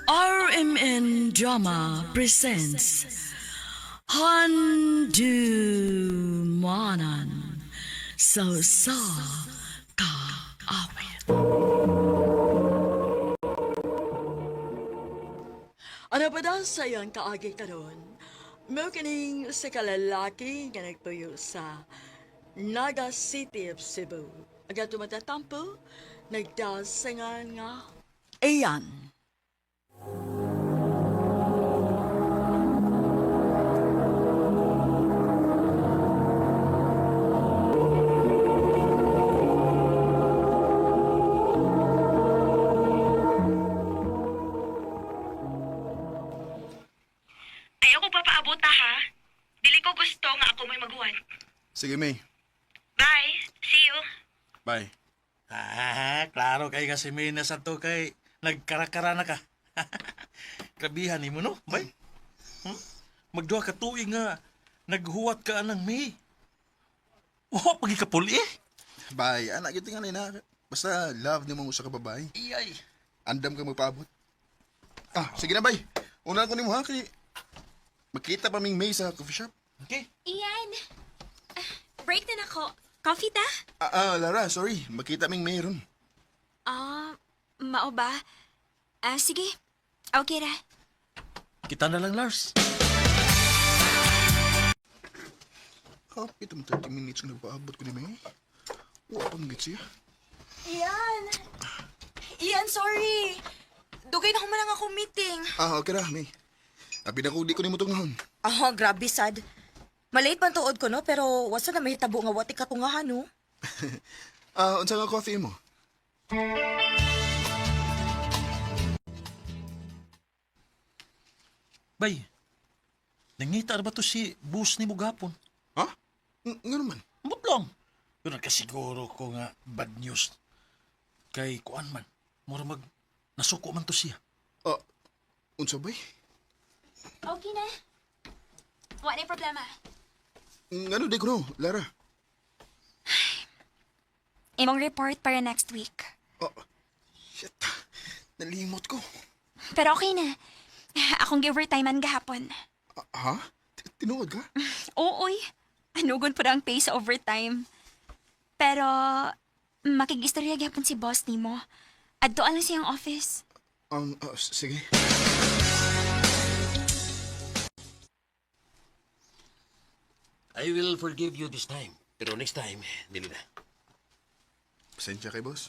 RMN Drama presents Handumanan Sa Ka Awit. Ano ba daw sa iyong kaagi karon? Mo kining sa kalalaki nga nagpuyo sa Naga City of Cebu. Aga tumatatampo, nagdasangan nga Ayan. Ayoko pa paabot ha. Dili ko gusto nga ako may maguwan. Sige, May. Bye. See you. Bye. Klaro kay kasi may nasanto kay nagkarakara na ka. Grabihan ni mo no, bay? Magduha ka tuig nga naghuwat ka anang May. Oh, pagi ka puli eh. Bye. Anak, yung tingali na. Basta love ni mong usa ka babae. Iyay. Andam ka magpaabot. Sige na, bye. Una ko ni mo ha, kay... Magkita pa ming May sa coffee shop. Okay. Iyan. Break na nako. Coffee ta? Lara, sorry. Magkita ming May ron. Mao ba? Sige. Okay ra. Kita na lang, Lars. Ito mo 30 minutes na nagpaabot ko ni May. Wala pa magit siya. Iyan, sorry. Dugay na humanang akong meeting. Okay ra, May. Abi na ko, di ko ni mo tungahon. Grabe sad. Malate man tuod ko no, pero wasa na mahitabo nga wati katungahan no. Unsa nga coffee mo? Bay, nangita na ba to si boss ni mo gapon? Ha? Nga naman. Ambot lang. Pero nagkasiguro ko nga bad news. Kay kuan man, mura mag nasuko man to siya. Unsa bay? Okay na. Wa na problema. Ngano di ko no, Lara? Imong report para next week. Shit. Nalimot ko. Pero okay na. Akong gi-overtimean gahapon. Ha? Tinuod ka? Ooy. Anugon po na ang pay sa overtime. Pero, makig-istorya gahapon si boss nimo. Adto lang siyang office. Sige. I will forgive you this time. Pero next time, dili na. Pasensya kay boss.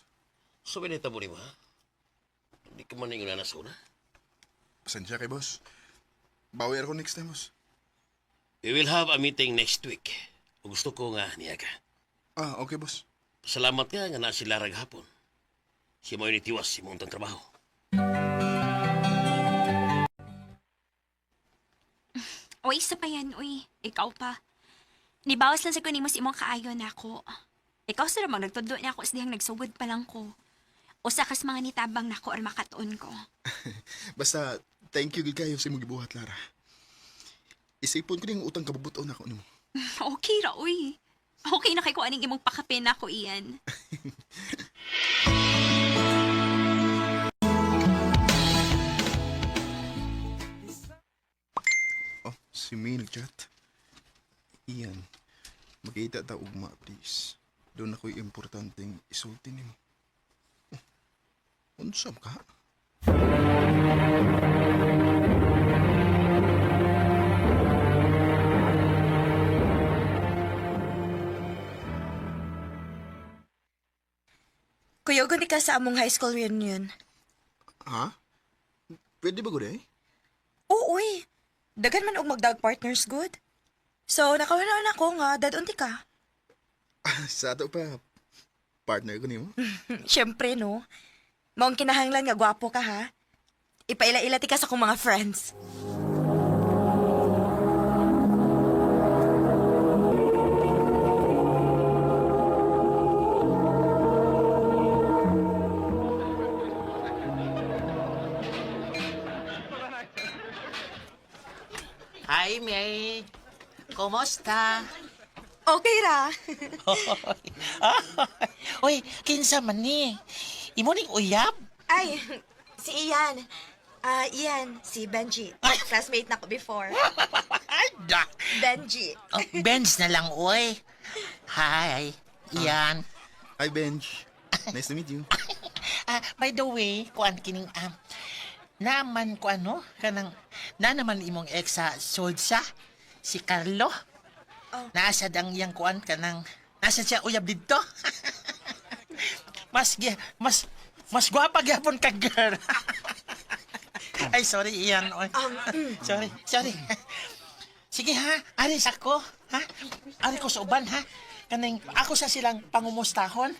So, binita mo ni mo, ha? Hindi ka man yung nanasuna. Pasensya kay boss. Bawi ako next time, boss. We will have a meeting next week. Kung gusto ko nga niya ka. Okay, boss. Salamat nga nga na si Lara hapon. Si mo yung nitiwas si mong trabaho. Uy, isa pa yan, uy. Ikaw pa. Nibawas lang sa kunin mo si imong kaayo na ako. Ikaw sa namang nagtudo na ako sa dihang nagsugod pa lang ko. Usa kas mga nitabang nako or makatuon ko. Basta, thank you gid kayo sa imong gibuhat, Lara. Isipon ko ning utang kabubuton ako nimo. Okay ra, uy. Okay na kay ko aning imong pakapin ako, iyan. Si May nag-chat. Iyan, magkita ta ugma, please. Doon ako'y importanteng isulti nimo. Unsam ka? Kuyogon ka sa among high school reunion. Ha? Pwede ba gud eh? Oo, uy. Dagan man og mag-dog partners good. So, nakawala ako nga, dadunti ka. Sa ato pa, partner ko nimo. Siyempre, no? Maong kinahanglan nga gwapo ka, ha? Ipaila-ila ti ka sa kong mga friends. Hi, May. Kumusta? Okay ra. Uy, kinsa man ni? Imo ning uyab? Ay, si Ian. Ian, si Benji. Classmate na ko before. Ay, da. Benji. Oh, Benz na lang, oy. Hi, Ian. Hi, Benj. Nice to meet you. By the way, kuan kining naman ko ano, kanang na naman imong ex sa Solsa, si Carlo. Nasa dang iyang kuan kanang nasa siya uyab dito. mas gwapa gyapon ka girl. Ay, sorry, Ian. Oy. Sorry. Sige ha, aris ako. Ha? Ari ko sa uban ha. Kanang ako sa silang pangumustahon.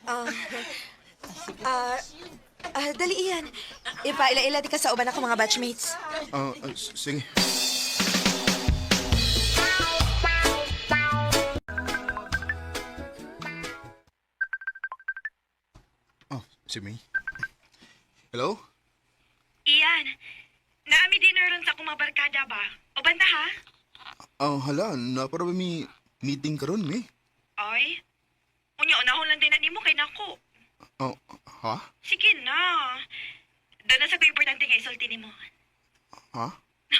Dali Ian. Ipaila-ila di ka sa uban ako mga batchmates. Sige. Oh, si May. Hello? Iyan, naami dinner ron sa akong mga barkada ba? O banda ha? Hala, napara ba may meeting karon, May? Oy, unahon lang din na nimo kay nako. Oh, ha? Sige na. Doon na sa ko importante nga isulti nimo. Ha?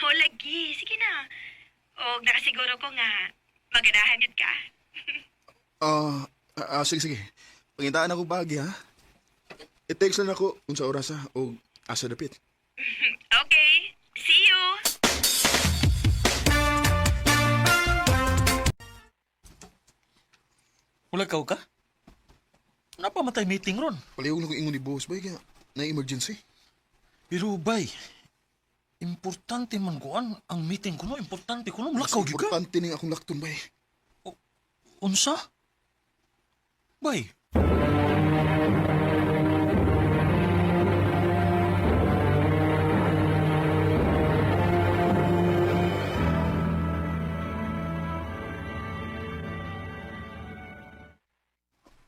O lagi, sige na. O nakasiguro ko nga maganahan yun ka. Sige. Pangitaan ako bagi, ha? I-text lang ako kung sa oras, ha? O asa dapit. Okay, see you. Ulagaw ka? Napamatay meeting ron. Palihog na ko ingon ni boss, bay, kaya na-emergency. Pero bay, importante man kuan ang meeting ko no, importante ko no, mulakaw gyud ka. Importante ning akong lakton, bay. Unsa? Bay,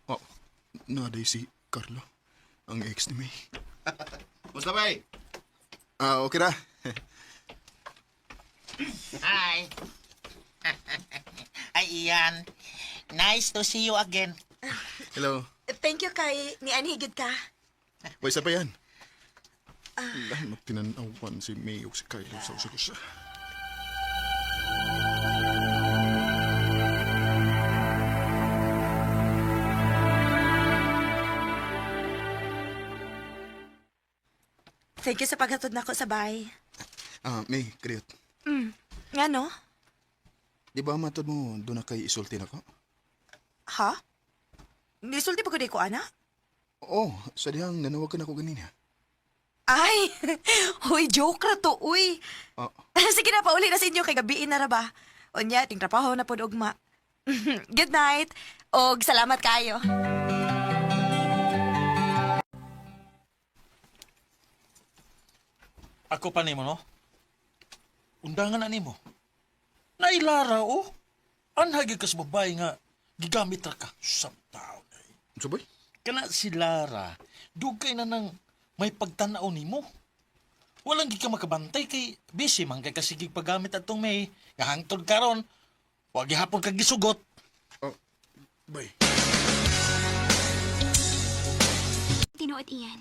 Oh, naday si Carlo, ang ex ni May. Musta ba eh? Okay na. Hi. Ay, Ian. Nice to see you again. Hello. Thank you kay ni Anhigid ka. Boy, isa pa yan. Dahil magtinanawan si May o si Kylo sa usagusa. Thank you sa paghatod nako sa bahay. May, kriyot. Nga no? Di ba matod mo doon na kay isulti na ko? Ha? Nisulti pa ko di ko, ana? Oo, sa dihang nanawagan ako ganina. Ay! Uy, joke ra to, uy. Oh, Sige na, pauli na sa inyo kay gabiin na ra ba? Unya, ting trabaho na po ugma. Good night. Og salamat kayo. ako pa nimo no. Undangan na nimo. Nailara oh. Anhagi ka sa babae nga gigamit ra ka sa tao. sabay? Kana si Lara, dugay na nang may pagtanaw nimo. Walang gi ka makabantay kay busy man kay kasigig paggamit atong may gahangtod karon. Wa gihapon kag gisugot. Bay. Tinuod iyan.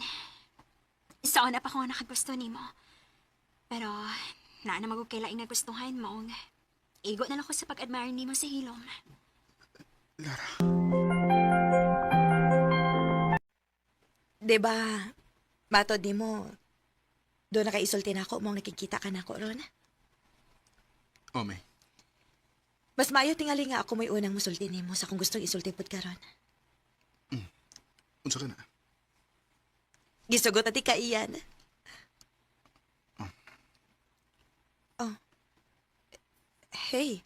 Saan na pa ko nga nakagusto nimo. Pero, naa na magugkailaing nagustuhan mo. Igo na lang ko sa pag-admire nimo sa hilom. Lara. Diba, matod ni mo, doon na kay isulti na ako, mong nakikita ka na ako ron. Oh, May. Mas maayo tingali nga ako may unang musulti ni mo sa kung gustong isulti pod ka ron. Unsa ka na? Gisugot ati ka iyan. Oh. Hey.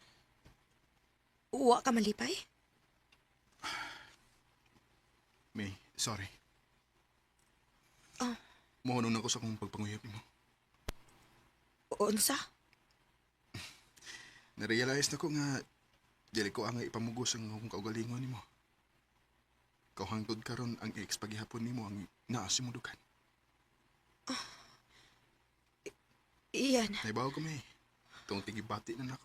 Uwa ka malipay? May, sorry. Oh. Mohonong ako sa kong pagpanguyap mo. Unsa? Narealize na ko nga dili ko ang ipamugos ang akong kaugalingon nimo. Kauhangtod karon ang ex paghihapon nimo ang naasimudukan. Iyan. Nahibaw ko may. Itong tigibati na nako.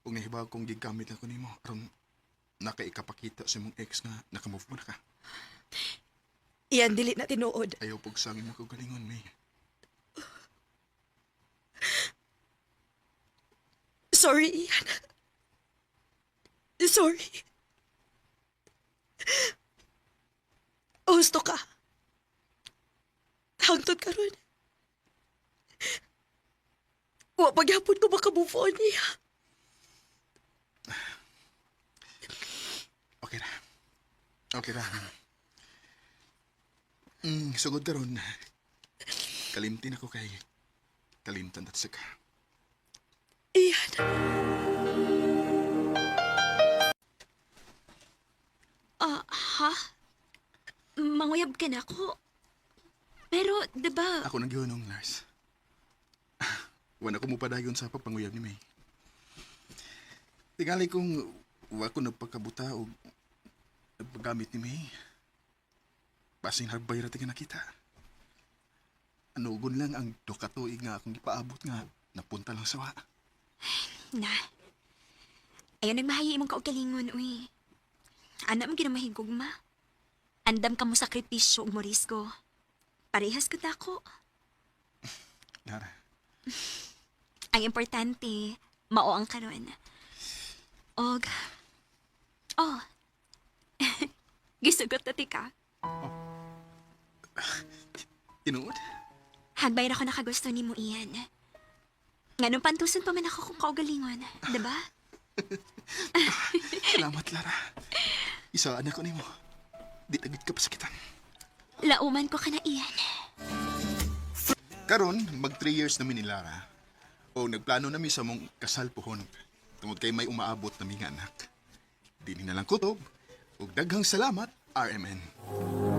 Kung nahibaw kong gigamit na ko nimo aron nakaikapakita sa mong ex nga nakamove mo na ka. Iyan, dili na tinuod. Ayaw pog sangin mo kaugalingon, May. Sorry, Ian. Sorry. Gusto ka. Hangtod ka ron. Wa pagyapon ko makamove on niya. Okay ra. Okay ra. Sugod karon. Kalimtin ako kay kalimtan at saka. Iyan. Ha? Manguyab ka na ako. Pero, diba, Ako nang gihunong, Lars. Wala ko mo padayon sa pagpanguyab ni May. Tingali kong wa ko nagpagkabuta o nagpagamit ni May. Basing hagbay ra na kita. Anugon lang ang dokatuig nga akong ipaabot nga napunta lang sa wa. na. Ayaw nagmahayi imong kaugalingon, uy. Anak mo ginamahigog, ma. Andam ka mo sakripisyo ug morisgo. Parehas ko dako. Lara, Ang importante, mao ang karon. Og, oh, gisugot na tika. tinuod? Hagbay ra ko nakagusto ni mo iyan. Nganong pantusan pa man ako kung kaugalingon, diba? Salamat, Lara. Isaan ako nimo. Di tagit ka pa sakitan. Lauman ko ka na iyan. Karon, mag 3 years namin ni Lara. O nagplano namin sa mong kasal pohon. Tungod kay may umaabot na mga anak. Di ni nalang kutob. Ug daghang salamat, RMN.